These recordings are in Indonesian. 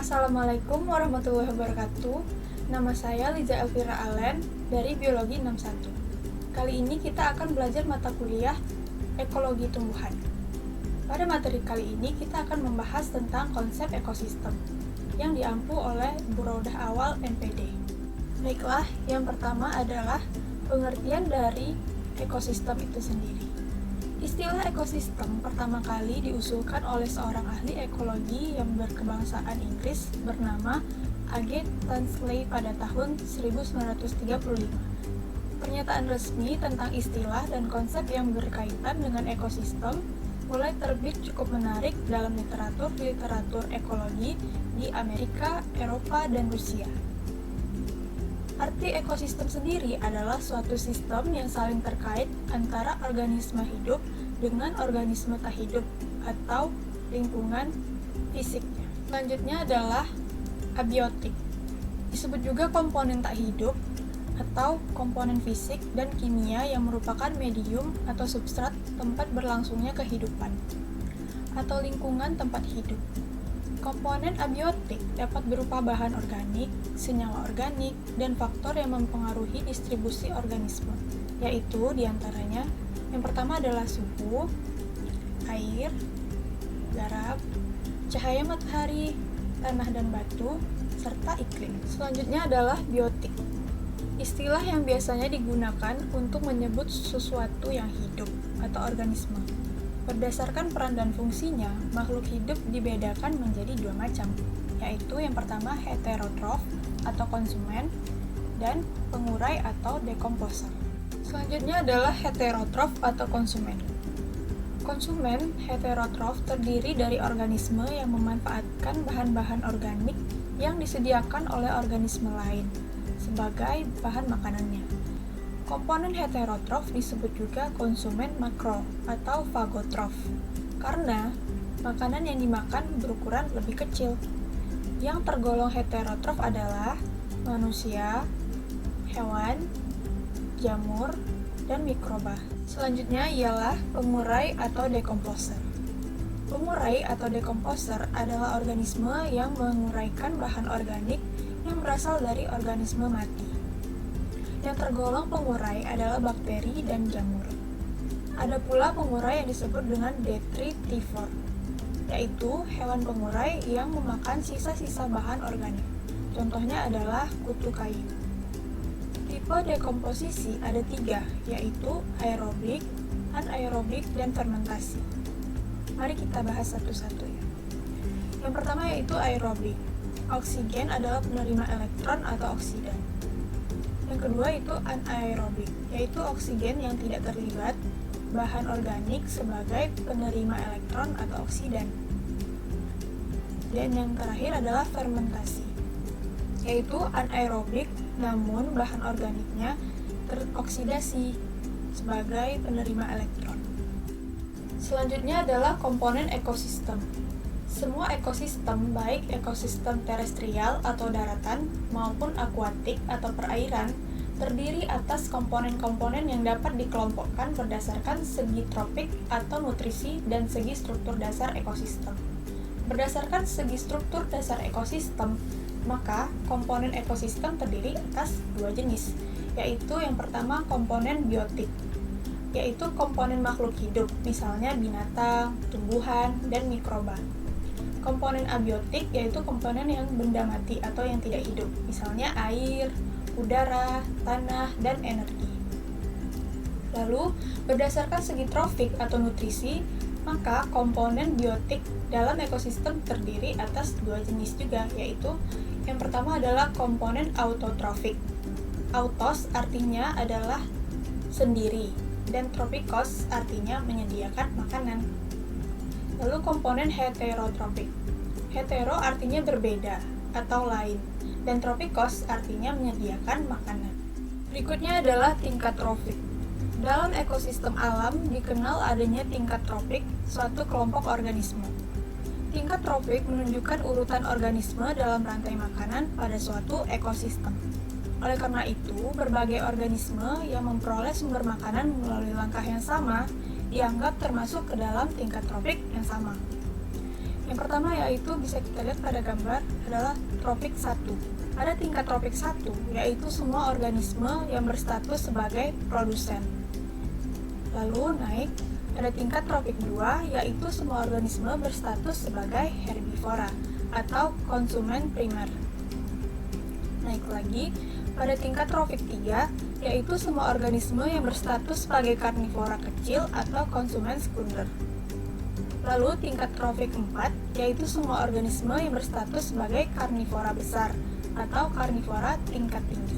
Assalamualaikum warahmatullahi wabarakatuh. Nama saya Liza Elvira Allen dari Biologi 61. Kali ini kita akan belajar mata kuliah Ekologi Tumbuhan. Pada materi kali ini kita akan membahas tentang konsep ekosistem yang diampu oleh Buraudah Awal NPD. Baiklah, yang pertama adalah pengertian dari ekosistem itu sendiri. Istilah ekosistem pertama kali diusulkan oleh seorang ahli ekologi yang berkebangsaan Inggris bernama A.G. Tansley pada tahun 1935. Pernyataan resmi tentang istilah dan konsep yang berkaitan dengan ekosistem mulai terbit cukup menarik dalam literatur ekologi di Amerika, Eropa, dan Rusia. Arti ekosistem sendiri adalah suatu sistem yang saling terkait antara organisme hidup dengan organisme tak hidup atau lingkungan fisiknya. Selanjutnya adalah abiotik. Disebut juga komponen tak hidup atau komponen fisik dan kimia yang merupakan medium atau substrat tempat berlangsungnya kehidupan atau lingkungan tempat hidup. Komponen abiotik dapat berupa bahan organik, senyawa organik, dan faktor yang mempengaruhi distribusi organisme, yaitu diantaranya yang pertama adalah suhu, air, garam, cahaya matahari, tanah dan batu, serta iklim. Selanjutnya adalah biotik. Istilah yang biasanya digunakan untuk menyebut sesuatu yang hidup atau organisme. Berdasarkan peran dan fungsinya, makhluk hidup dibedakan menjadi dua macam, yaitu yang pertama heterotrof atau konsumen, dan pengurai atau dekomposer. Selanjutnya adalah heterotrof atau konsumen. Konsumen heterotrof terdiri dari organisme yang memanfaatkan bahan-bahan organik yang disediakan oleh organisme lain sebagai bahan makanannya. Komponen heterotrof disebut juga konsumen makro atau fagotrof karena makanan yang dimakan berukuran lebih kecil. Yang tergolong heterotrof adalah manusia, hewan, jamur, dan mikroba. Selanjutnya ialah pengurai atau dekomposer. Pengurai atau dekomposer adalah organisme yang menguraikan bahan organik yang berasal dari organisme mati. Yang tergolong pengurai adalah bakteri dan jamur. Ada pula pengurai yang disebut dengan detritivore, yaitu hewan pengurai yang memakan sisa-sisa bahan organik. Contohnya adalah kutu kayu. Tipe dekomposisi ada 3, yaitu aerobik, anaerobik, dan fermentasi. Mari kita bahas satu-satu ya. Yang pertama yaitu aerobik. Oksigen adalah penerima elektron atau oksidan. Yang kedua itu anaerobik, yaitu oksigen yang tidak terlibat bahan organik sebagai penerima elektron atau oksidan. Dan yang terakhir adalah fermentasi, yaitu anaerobik namun bahan organiknya teroksidasi sebagai penerima elektron. Selanjutnya adalah komponen ekosistem. Semua ekosistem, baik ekosistem terestrial atau daratan maupun akuatik atau perairan, terdiri atas komponen-komponen yang dapat dikelompokkan berdasarkan segi tropik atau nutrisi dan segi struktur dasar ekosistem. Berdasarkan segi struktur dasar ekosistem, maka komponen ekosistem terdiri atas 2 jenis, yaitu yang pertama komponen biotik, yaitu komponen makhluk hidup, misalnya binatang, tumbuhan, dan mikroba. Komponen abiotik yaitu komponen yang benda mati atau yang tidak hidup, misalnya air, udara, tanah, dan energi. Lalu, berdasarkan segi trofik atau nutrisi, maka komponen biotik dalam ekosistem terdiri atas 2 jenis juga, yaitu yang pertama adalah komponen autotrofik. Autos artinya adalah sendiri, dan tropikos artinya menyediakan makanan. Lalu komponen heterotropik. Hetero artinya berbeda atau lain, dan tropikos artinya menyediakan makanan. Berikutnya adalah tingkat trofik. Dalam ekosistem alam dikenal adanya tingkat tropik suatu kelompok organisme. Tingkat tropik menunjukkan urutan organisme dalam rantai makanan pada suatu ekosistem. Oleh karena itu, berbagai organisme yang memperoleh sumber makanan melalui langkah yang sama dianggap termasuk ke dalam tingkat tropik yang sama. Yang pertama yaitu bisa kita lihat pada gambar adalah tropik 1. Ada tingkat tropik 1, yaitu semua organisme yang berstatus sebagai produsen. Lalu naik pada tingkat tropik 2, yaitu semua organisme berstatus sebagai herbivora atau konsumen primer. Naik lagi pada tingkat tropik 3, yaitu semua organisme yang berstatus sebagai karnivora kecil atau konsumen sekunder. Lalu tingkat tropik 4, yaitu semua organisme yang berstatus sebagai karnivora besar atau karnivora tingkat tinggi.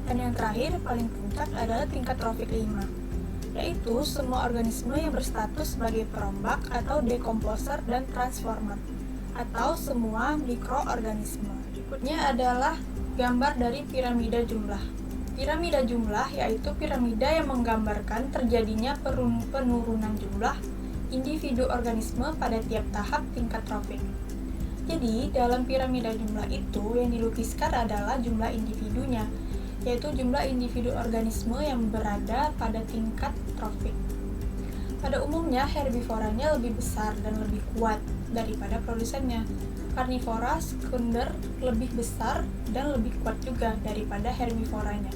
Dan yang terakhir, paling puncak adalah tingkat tropik 5, yaitu semua organisme yang berstatus sebagai perombak atau dekomposer dan transformer, atau semua mikroorganisme. Berikutnya adalah gambar dari piramida jumlah. Piramida jumlah yaitu piramida yang menggambarkan terjadinya penurunan jumlah individu organisme pada tiap tahap tingkat tropik. Jadi, dalam piramida jumlah itu yang dilukiskan adalah jumlah individunya, yaitu jumlah individu organisme yang berada pada tingkat tropik. Pada umumnya, herbivoranya lebih besar dan lebih kuat daripada produsennya. Karnivora sekunder lebih besar dan lebih kuat juga daripada herbivoranya.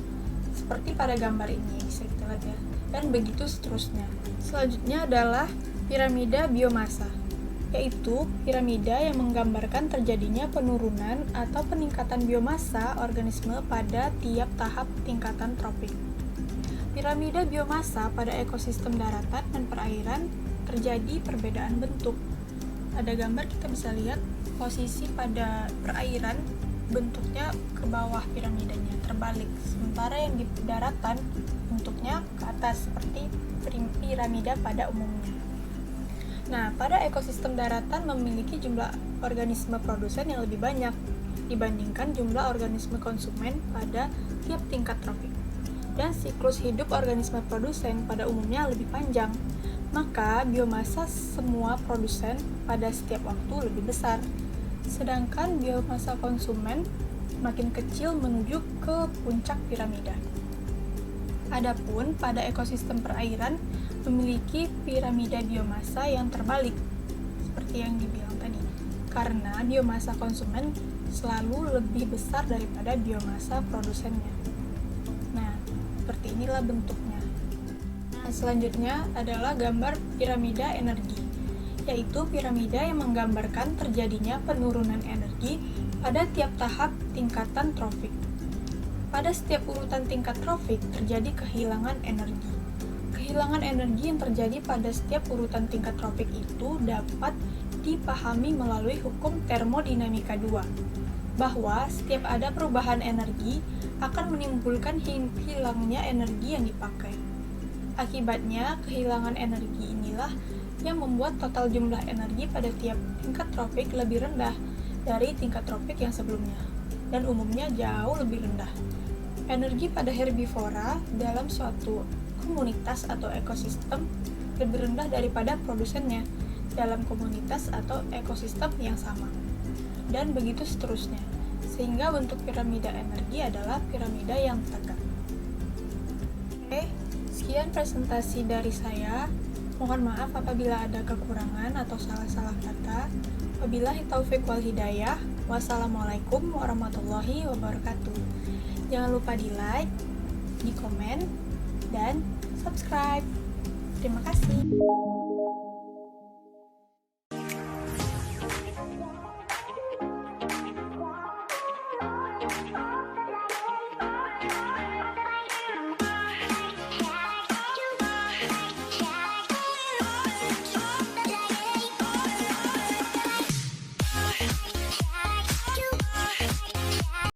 Seperti pada gambar ini, bisa kita lihat ya. Dan begitu seterusnya. Selanjutnya adalah piramida biomasa, yaitu piramida yang menggambarkan terjadinya penurunan atau peningkatan biomasa organisme pada tiap tahap tingkatan tropik. Piramida biomasa pada ekosistem daratan dan perairan terjadi perbedaan bentuk. Pada gambar kita bisa lihat posisi pada perairan bentuknya ke bawah piramidanya, terbalik. Sementara yang di daratan bentuknya ke atas seperti piramida pada umumnya. Nah, pada ekosistem daratan memiliki jumlah organisme produsen yang lebih banyak dibandingkan jumlah organisme konsumen pada tiap tingkat tropik. Dan siklus hidup organisme produsen pada umumnya lebih panjang. Maka biomasa semua produsen pada setiap waktu lebih besar. Sedangkan biomasa konsumen makin kecil menuju ke puncak piramida. Adapun pada ekosistem perairan memiliki piramida biomasa yang terbalik, seperti yang dibilang tadi, karena biomasa konsumen selalu lebih besar daripada biomasa produsennya. Nah, seperti inilah bentuknya. Nah, selanjutnya adalah gambar piramida energi, yaitu piramida yang menggambarkan terjadinya penurunan energi pada tiap tahap tingkatan tropik. Pada setiap urutan tingkat tropik terjadi kehilangan energi. Kehilangan energi yang terjadi pada setiap urutan tingkat tropik itu dapat dipahami melalui hukum termodinamika 2, bahwa setiap ada perubahan energi akan menimbulkan hilangnya energi yang dipakai. Akibatnya, kehilangan energi inilah yang membuat total jumlah energi pada tiap tingkat tropik lebih rendah dari tingkat tropik yang sebelumnya, dan umumnya jauh lebih rendah. Energi pada herbivora dalam suatu komunitas atau ekosistem lebih rendah daripada produsennya dalam komunitas atau ekosistem yang sama, dan begitu seterusnya, sehingga bentuk piramida energi adalah piramida yang tegak. Oke, sekian presentasi dari saya. Mohon maaf apabila ada kekurangan atau salah-salah kata. Wabillahi taufiq wal hidayah. Wassalamualaikum warahmatullahi wabarakatuh. Jangan lupa di like, di komen, dan subscribe. Terima kasih.